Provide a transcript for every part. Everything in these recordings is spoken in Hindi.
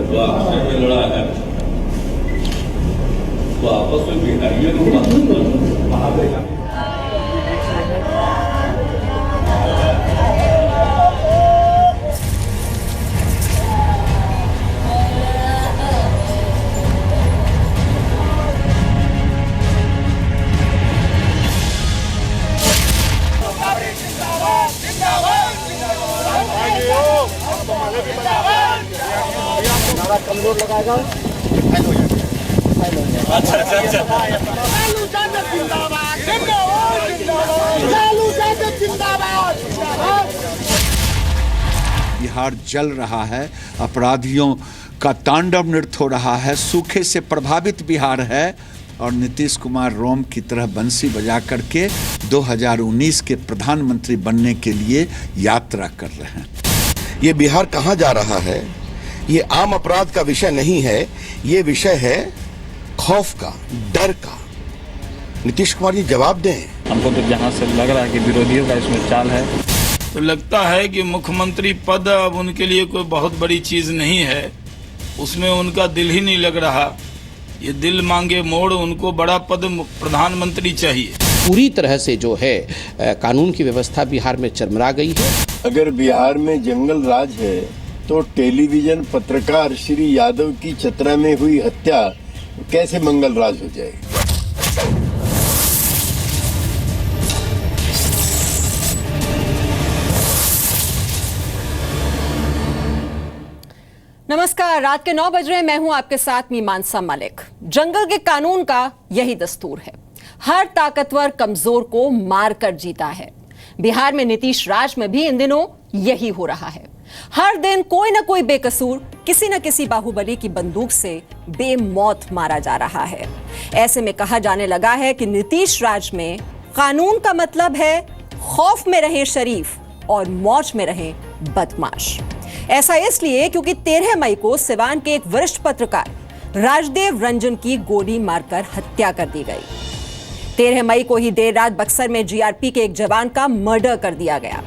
वो आपस में लड़ा है, वो आपस में बिहारियों को कमजोर लगाएगा बिहार जल रहा है, अपराधियों का तांडव नृत्य हो रहा है, सूखे से प्रभावित बिहार है और नीतीश कुमार रोम की तरह बंसी बजा करके 2019 के प्रधानमंत्री बनने के लिए यात्रा कर रहे हैं। ये बिहार कहाँ जा रहा है? ये आम अपराध का विषय नहीं है, ये विषय है खौफ का, डर का। नीतीश कुमार जी जवाब दें। हमको तो जहाँ से लग रहा है कि विरोधियों का इसमें चाल है, तो लगता है कि मुख्यमंत्री पद अब उनके लिए कोई बहुत बड़ी चीज नहीं है, उसमें उनका दिल ही नहीं लग रहा। ये दिल मांगे मोड़, उनको बड़ा पद प्रधानमंत्री चाहिए। पूरी तरह से जो है कानून की व्यवस्था बिहार में चरमरा गई है। अगर बिहार में जंगल राज है तो टेलीविजन पत्रकार श्री यादव की चतरा में हुई हत्या कैसे मंगल राज हो जाएगी? नमस्कार, रात के 9 बज रहे हैं। मैं हूं आपके साथ मीमांसा मलिक। जंगल के कानून का यही दस्तूर है, हर ताकतवर कमजोर को मारकर जीता है। बिहार में नीतीश राज में भी इन दिनों यही हो रहा है। हर दिन कोई ना कोई बेकसूर किसी न किसी बाहुबली की बंदूक से बेमौत मारा जा रहा है। ऐसे में कहा जाने लगा है कि नीतीश राज में कानून का मतलब है खौफ में रहे शरीफ और मौज में रहे बदमाश। ऐसा इसलिए क्योंकि 13 मई को सिवान के एक वरिष्ठ पत्रकार राजदेव रंजन की गोली मारकर हत्या कर दी गई। 13 मई को ही देर रात बक्सर में जीआरपी के एक जवान का मर्डर कर दिया गया।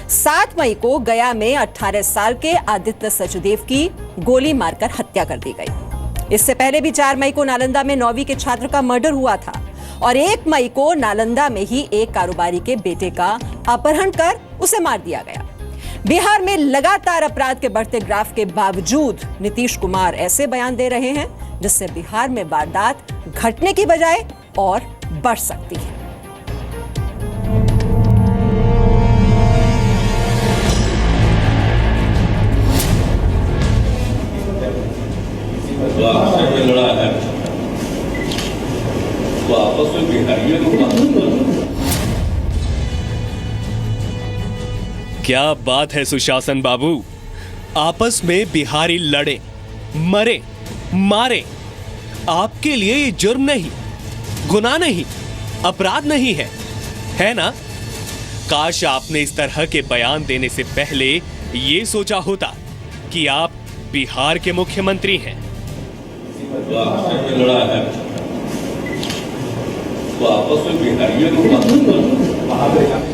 7 मई को गया में 18 साल के आदित्य सचदेव की गोली मारकर हत्या कर दी गई। इससे पहले भी 4 मई को नालंदा में 9वीं के छात्र का मर्डर हुआ था और 1 मई को नालंदा में ही एक कारोबारी के बेटे का अपहरण कर उसे मार दिया गया। बिहार में लगातार अपराध के बढ़ते ग्राफ के बावजूद नीतीश कुमार ऐसे बयान दे रहे हैं जिससे बिहार में वारदात घटने की बजाय और बढ़ सकती है। वो आपस में लड़ा है, वो आपस में बिहारियों को क्या बात है सुशासन बाबू, आपस में बिहारी लड़े, मरे, मारे। आपके लिए ये जुर्म नहीं, गुनाह नहीं, अपराध नहीं है ना? काश आपने इस तरह के बयान देने से पहले ये सोचा होता कि आप बिहार के मुख्यमंत्री हैं। वो आपस में लड़ा है, वो आपस में बिहारियों को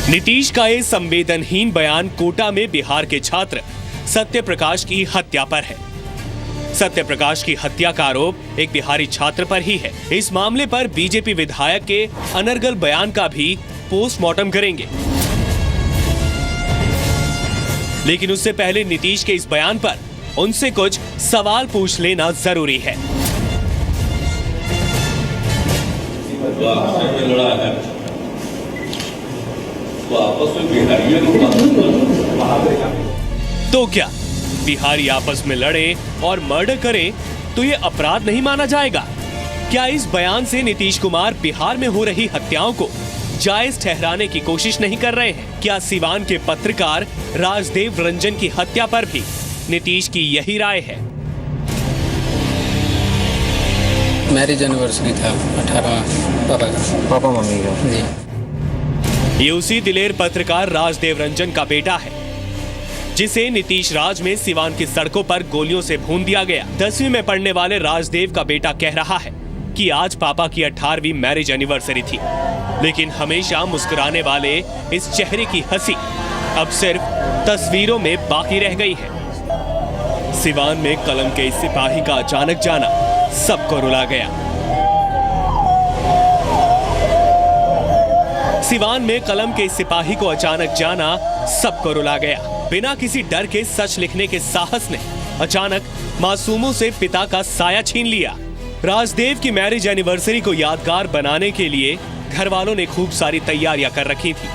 नीतीश का ये संवेदनहीन बयान कोटा में बिहार के छात्र सत्य प्रकाश की हत्या पर है। सत्य प्रकाश की हत्या का आरोप एक बिहारी छात्र पर ही है। इस मामले पर बीजेपी विधायक के अनर्गल बयान का भी पोस्टमार्टम करेंगे, लेकिन उससे पहले नीतीश के इस बयान पर उनसे कुछ सवाल पूछ लेना जरूरी है। वो आपस में लड़ा है, वो आपस में बिहारियों को तो क्या बिहारी आपस में लड़े और मर्डर करें तो ये अपराध नहीं माना जाएगा? क्या इस बयान से नीतीश कुमार बिहार में हो रही हत्याओं को जायज ठहराने की कोशिश नहीं कर रहे हैं? क्या सिवान के पत्रकार राजदेव रंजन की हत्या पर भी नीतीश की यही राय है? मैरिज एनिवर्सरी था 18 पापा मम्मी का जी। ये उसी दिलेर पत्रकार राजदेव रंजन का बेटा है जिसे नीतीश राज में सिवान की सड़कों पर गोलियों से भून दिया गया। 10वीं में पढ़ने वाले राजदेव का बेटा कह रहा है कि आज पापा की 18वीं मैरिज एनिवर्सरी थी, लेकिन हमेशा मुस्कुराने वाले इस चेहरे की हंसी अब सिर्फ तस्वीरों में बाकी रह गई है। सिवान में कलम के इस सिपाही का अचानक जाना सबको रुला गया। सिवान में कलम के इस सिपाही को अचानक जाना सबको रुला गया। बिना किसी डर के सच लिखने के साहस ने अचानक मासूमों से पिता का साया छीन लिया। राजदेव की मैरिज एनिवर्सरी को यादगार बनाने के लिए घर वालों ने खूब सारी तैयारियां कर रखी थी,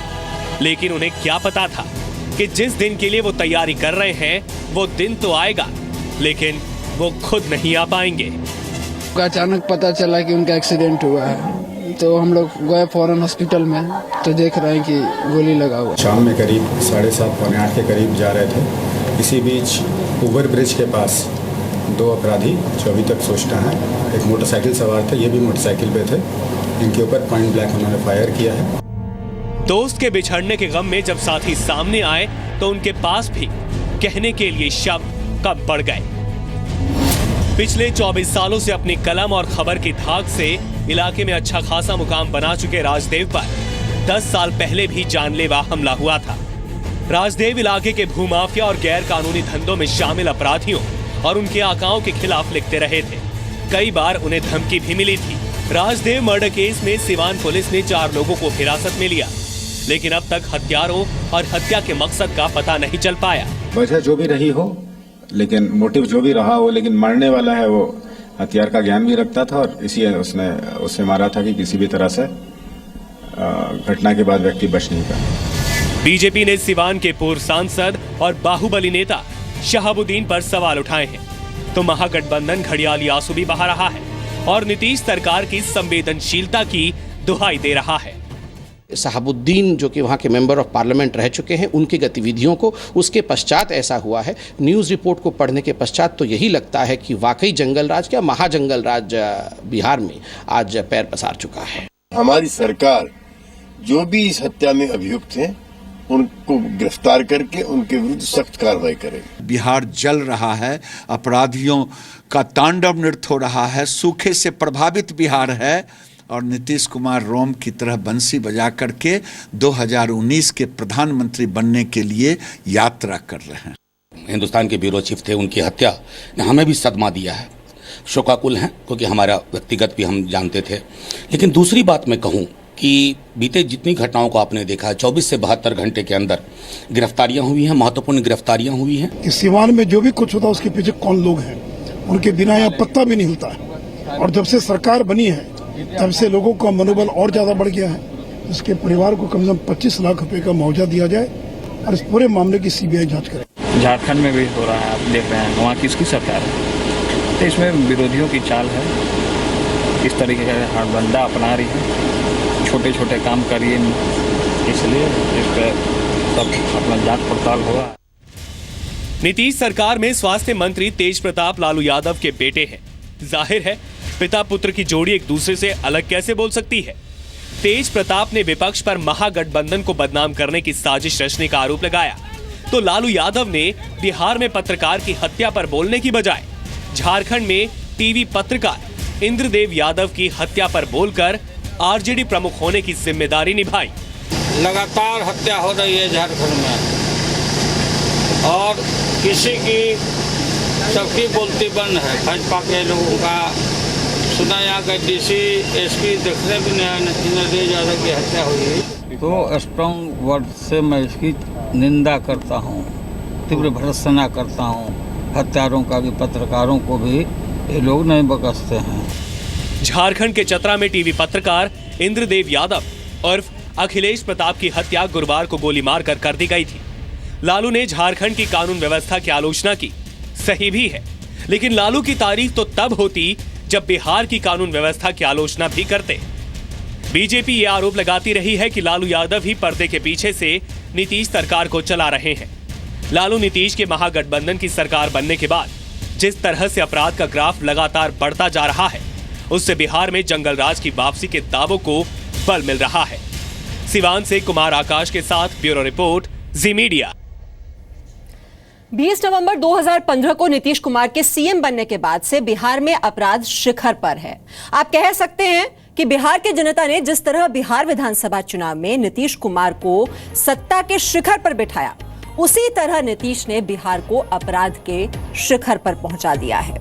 लेकिन उन्हें क्या पता था कि जिस दिन के लिए वो तैयारी कर रहे हैं वो दिन तो आएगा, लेकिन वो खुद नहीं आ पाएंगे। अचानक पता चला कि उनका एक्सीडेंट हुआ है, तो हम लोग गए फौरन हॉस्पिटल में, तो देख रहे हैं कि गोली लगा हुआ। शाम में करीब 7:30 पौने 8 के करीब जा रहे थे। इसी बीच ओवर ब्रिज के पास 2 अपराधी जो अभी तक सूचना है, एक मोटरसाइकिल सवार थे, ये भी मोटरसाइकिल पे थे, इनके ऊपर पॉइंट ब्लैंक उन्होंने फायर किया है। दोस्त के बिछड़ने के गम में जब साथी सामने आए तो उनके पास भी कहने के लिए शब्द कम पड़ गए। पिछले 24 सालों से अपनी कलम और खबर की धाक से इलाके में अच्छा खासा मुकाम बना चुके राजदेव पर 10 साल पहले भी जानलेवा हमला हुआ था। राजदेव इलाके के भूमाफिया और गैर कानूनी धंधों में शामिल अपराधियों और उनके आकाओं के खिलाफ लिखते रहे थे। कई बार उन्हें धमकी भी मिली थी। राजदेव मर्डर केस में सिवान पुलिस ने 4 लोगों को हिरासत में लिया, लेकिन अब तक हत्यारों और हत्या के मकसद का पता नहीं चल पाया। वजह जो भी रही हो, लेकिन मोटिव जो भी रहा हो, लेकिन मरने वाला है वो हथियार का ज्ञान भी रखता था और इसी उसने उससे मारा था कि किसी भी तरह से घटना के बाद व्यक्ति बच नहीं पाया। बीजेपी ने सिवान के पूर्व सांसद और बाहुबली नेता शहाबुद्दीन पर सवाल उठाए हैं, तो महागठबंधन घड़ियाली आंसू भी बहा रहा है और नीतीश सरकार की संवेदनशीलता की दुहाई दे रहा है। शहाबुद्दीन जो कि वहाँ के मेंबर ऑफ पार्लियामेंट रह चुके हैं, उनकी गतिविधियों को उसके पश्चात ऐसा हुआ है। न्यूज़ रिपोर्ट को पढ़ने के पश्चात तो यही लगता है कि वाकई जंगल राज क्या महाजंगल राज बिहार में आज पैर पसार चुका है। हमारी सरकार जो भी इस हत्या में अभियुक्त हैं उनको गिरफ्तार करके उनके विरुद्ध सख्त कार्रवाई करेगी। बिहार जल रहा है, अपराधियों का तांडव नृत्य हो रहा है, सूखे से प्रभावित बिहार है और नीतीश कुमार रोम की तरह बंसी बजा करके 2019 के प्रधानमंत्री बनने के लिए यात्रा कर रहे हैं। हिंदुस्तान के ब्यूरो चीफ थे, उनकी हत्या ने हमें भी सदमा दिया है। शोकाकुल हैं क्योंकि हमारा व्यक्तिगत भी हम जानते थे। लेकिन दूसरी बात मैं कहूँ कि बीते जितनी घटनाओं को आपने देखा, 24 से 72 घंटे के अंदर गिरफ्तारियां हुई हैं, महत्वपूर्ण गिरफ्तारियां हुई हैं। कि सिवान में जो भी कुछ होता है उसके पीछे कौन लोग हैं, उनके बिना यहाँ पत्ता भी नहीं हिलता है। और जब से सरकार बनी है तब से लोगों का मनोबल और ज्यादा बढ़ गया है। उसके परिवार को कम से कम 25 लाख रुपए का मुआवजा दिया जाए और इस पूरे मामले की सीबीआई जांच करे। झारखंड में भी हो रहा है, आप देख रहे हैं वहाँ किसकी सरकार है, तो इसमें विरोधियों की चाल है। इस तरीके का हड़बंदा अपना रही है, छोटे छोटे काम करिए, इसलिए इस पर सब अपना जांच पड़ताल होगा। नीतीश सरकार में स्वास्थ्य मंत्री तेज प्रताप लालू यादव के बेटे हैं। जाहिर है पिता पुत्र की जोड़ी एक दूसरे से अलग कैसे बोल सकती है। तेज प्रताप ने विपक्ष पर महागठबंधन को बदनाम करने की साजिश रचने का आरोप लगाया, तो लालू यादव ने बिहार में पत्रकार की हत्या पर बोलने की बजाय झारखंड में टीवी पत्रकार इंद्रदेव यादव की हत्या पर बोलकर आरजेडी प्रमुख होने की जिम्मेदारी निभाई। लगातार हत्या हो रही है झारखंड में और किसी की सबकी बोलती बंद है। भाजपा के लोगों का सुना यहाँ का डीसी एसपी देखने भी नहीं आया, इंद्रदेव यादव की हत्या हुई है। तो स्ट्रॉन्ग वर्ड से मैं इसकी निंदा करता हूँ, तीव्र भर्त्सना करता हूँ। हत्यारों का भी, पत्रकारों को भी ये लोग नहीं बख्शते हैं। झारखंड के चतरा में टीवी पत्रकार इंद्रदेव यादव उर्फ अखिलेश प्रताप की हत्या गुरुवार को गोली मारकर कर दी गई थी। लालू ने झारखंड की कानून व्यवस्था की आलोचना की, सही भी है, लेकिन लालू की तारीफ तो तब होती जब बिहार की कानून व्यवस्था की आलोचना भी करते। बीजेपी ये आरोप लगाती रही है कि लालू यादव ही पर्दे के पीछे से नीतीश सरकार को चला रहे हैं। लालू नीतीश के महागठबंधन की सरकार बनने के बाद जिस तरह से अपराध का ग्राफ लगातार बढ़ता जा रहा है, उससे बिहार में जंगल राज की वापसी के दावों को बल मिल रहा है। सिवान से कुमार आकाश के साथ ब्यूरो रिपोर्ट, जी मीडिया। 20 नवंबर 2015 को नीतीश कुमार के सीएम बनने के बाद से बिहार में अपराध शिखर पर है। आप कह सकते हैं कि बिहार के जनता ने जिस तरह बिहार विधानसभा चुनाव में नीतीश कुमार को सत्ता के शिखर पर बिठाया, उसी तरह नीतीश ने बिहार को अपराध के शिखर पर पहुंचा दिया है।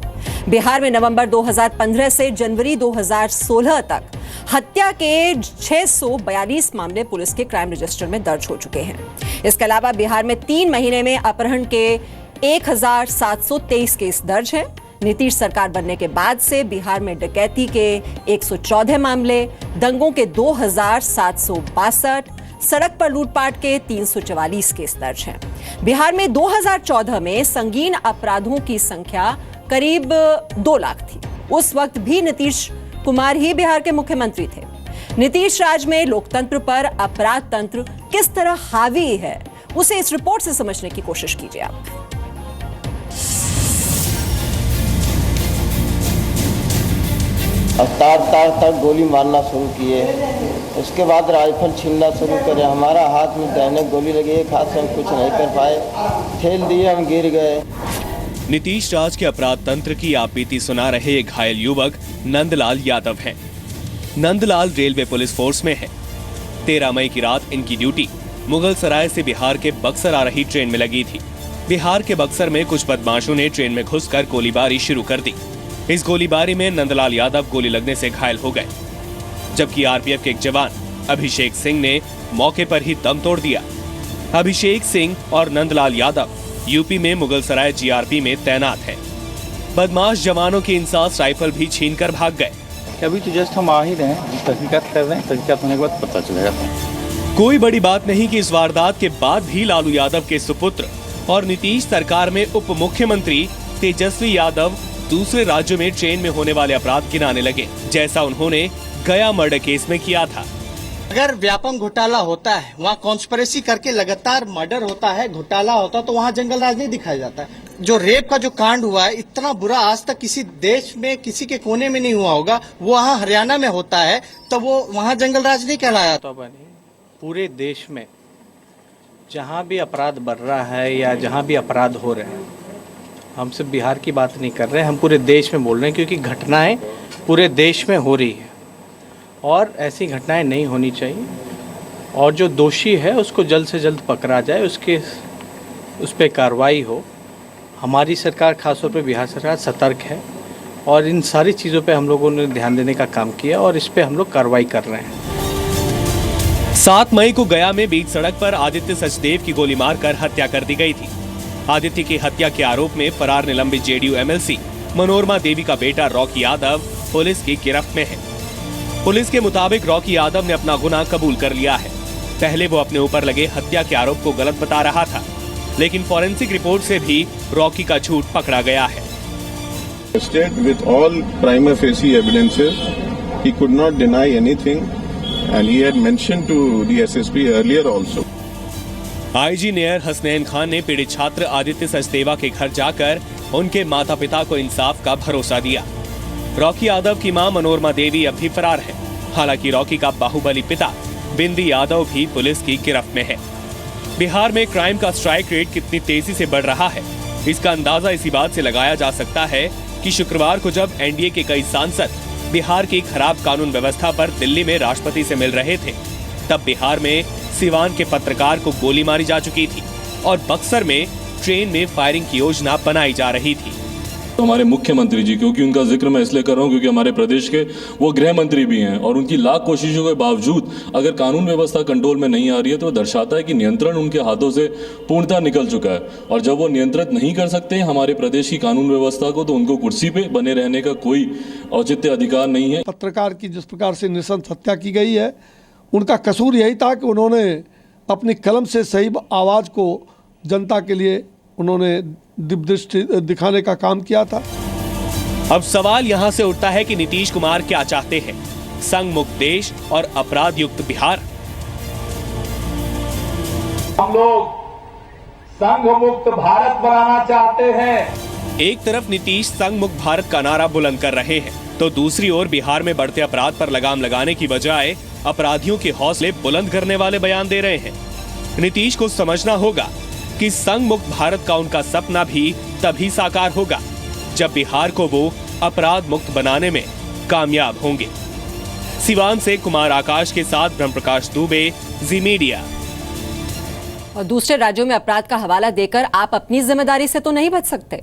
बिहार में नवंबर 2015 से जनवरी 2016 तक हत्या के 642 मामले पुलिस के क्राइम रजिस्टर में दर्ज हो चुके हैं। इसके अलावा बिहार में 3 महीने में अपहरण के 1723 केस दर्ज हैं। नीतीश सरकार बनने के बाद से बिहार में डकैती के 114 मामले, दंगों के 2762, सड़क पर लूटपाट के 344 केस दर्ज हैं। बिहार में 2014 में संगीन अपराधों की संख्या करीब 2 लाख थी। उस वक्त भी नीतीश कुमार ही बिहार के मुख्यमंत्री थे। नीतीश राज में लोकतंत्र पर अपराध तंत्र किस तरह हावी है, उसे इस रिपोर्ट से समझने की कोशिश कीजिए आप। तार तार तक गोली मारना शुरू किए, उसके बाद राइफल छीनना शुरू करे। हमारा हाथ में दाहिने गोली लगी, एक हाथ से हम कुछ नहीं कर पाए, ठेल दिए, हम गिर गए। नीतीश राज के अपराध तंत्र की आप बीती सुना रहे ये घायल युवक नंदलाल यादव हैं। नंदलाल रेलवे पुलिस फोर्स में है। 13 मई की रात इनकी ड्यूटी मुगल सराय से बिहार के बक्सर आ रही ट्रेन में लगी थी। बिहार के बक्सर में कुछ बदमाशों ने ट्रेन में घुसकर गोलीबारी शुरू कर दी। इस गोलीबारी में नंदलाल यादव गोली लगने से घायल हो गए, जबकि आरपीएफ के एक जवान अभिषेक सिंह ने मौके पर ही दम तोड़ दिया। अभिषेक सिंह और नंदलाल यादव यूपी में मुगल सराय जीआरपी में तैनात है। बदमाश जवानों की इंसास राइफल भी छीनकर भाग गए। अभी तो जस्ट हम आ ही रहे हैं, तहकीकात कर रहे हैं, तहकीकात होने के बाद पता चलेगा। कोई बड़ी बात नहीं कि इस वारदात के बाद भी लालू यादव के सुपुत्र और नीतीश सरकार में उप मुख्यमंत्री तेजस्वी यादव दूसरे राज्यों में ट्रेन में होने वाले अपराध गिनाने लगे, जैसा उन्होंने गया मर्डर केस में किया था। अगर व्यापक घोटाला होता है, वहाँ कॉन्स्पिरेसी करके लगातार मर्डर होता है, घोटाला होता है, तो वहाँ जंगल राज नहीं दिखाया जाता है। जो रेप का जो कांड हुआ है, इतना बुरा आज तक किसी देश में किसी के कोने में नहीं हुआ होगा। वो वहाँ हरियाणा में होता है, तो वो वहाँ जंगल राज नहीं कहलाया। तो पूरे देश में जहाँ भी अपराध बढ़ रहा है या जहाँ भी अपराध हो रहे हैं, हम सिर्फ बिहार की बात नहीं कर रहे हैं, हम पूरे देश में बोल रहे हैं, क्योंकि घटनाएं पूरे देश में हो रही है और ऐसी घटनाएं नहीं होनी चाहिए। और जो दोषी है उसको जल्द से जल्द पकड़ा जाए, उस पर कार्रवाई हो। हमारी सरकार, खासतौर पे बिहार सरकार सतर्क है और इन सारी चीज़ों पे हम लोगों ने ध्यान देने का काम किया और इस पे हम लोग कार्रवाई कर रहे हैं। 7 मई को गया में बीच सड़क पर आदित्य सचदेव की गोली मारकर हत्या कर दी गई थी। आदित्य की हत्या के आरोप में फरार निलंबित जेडीयू एमएलसी मनोरमा देवी का बेटा रॉकी यादव पुलिस की गिरफ्त में है। पुलिस के मुताबिक रॉकी यादव ने अपना गुनाह कबूल कर लिया है। पहले वो अपने ऊपर लगे हत्या के आरोप को गलत बता रहा था, लेकिन फॉरेंसिक रिपोर्ट से भी रॉकी का झूठ पकड़ा गया है। With all prima facie evidences, he could not deny anything, and he had mentioned to the SSP earlier also. IG near Hasnain Khan ने पीड़ित छात्र आदित्य सचदेवा के घर जाकर उनके माता पिता को इंसाफ का भरोसा दिया। रॉकी यादव की मां मनोरमा देवी अब भी फरार है। हालांकि रॉकी का बाहुबली पिता बिंदी यादव भी पुलिस की गिरफ्त में है। बिहार में क्राइम का स्ट्राइक रेट कितनी तेजी से बढ़ रहा है, इसका अंदाजा इसी बात से लगाया जा सकता है कि शुक्रवार को जब एनडीए के कई सांसद बिहार की खराब कानून व्यवस्था पर दिल्ली में राष्ट्रपति से मिल रहे थे, तब बिहार में सिवान के पत्रकार को गोली मारी जा चुकी थी और बक्सर में ट्रेन में फायरिंग की योजना बनाई जा रही थी। तो हमारे मुख्यमंत्री जी, क्योंकि उनका जिक्र मैं इसलिए कर रहा हूं क्योंकि हमारे प्रदेश के वो गृह मंत्री भी हैं और उनकी लाख कोशिशों के बावजूद अगर कानून व्यवस्था कंट्रोल में नहीं आ रही है तो दर्शाता है कि नियंत्रण उनके हाथों से पूर्णतः निकल चुका है। और जब वो नियंत्रित नहीं कर सकते हमारे प्रदेश की कानून व्यवस्था को, तो उनको कुर्सी पे बने रहने का कोई औचित्य अधिकार नहीं है। पत्रकार की जिस प्रकार से नृशंस हत्या की गई है, उनका कसूर यही था कि उन्होंने अपनी कलम से सही आवाज़ को जनता के लिए उन्होंने दिव्यदृष्टि दिखाने का काम किया था। अब सवाल यहाँ से उठता है कि नीतीश कुमार क्या चाहते हैं, संघ मुक्त देश और अपराध युक्त बिहार? हम लोग संघ मुक्त भारत बनाना चाहते हैं। एक तरफ नीतीश संघ मुक्त भारत का नारा बुलंद कर रहे हैं, तो दूसरी ओर बिहार में बढ़ते अपराध पर लगाम लगाने की बजाय अपराधियों के हौसले बुलंद करने वाले बयान दे रहे हैं। नीतीश को समझना होगा कि संघ मुक्त भारत का उनका सपना भी तभी साकार होगा जब बिहार को वो अपराध मुक्त बनाने में कामयाब होंगे। सिवान से कुमार आकाश के साथ ब्रह्म प्रकाश दुबे, जी मीडिया। और दूसरे राज्यों में अपराध का हवाला देकर आप अपनी जिम्मेदारी से तो नहीं बच सकते।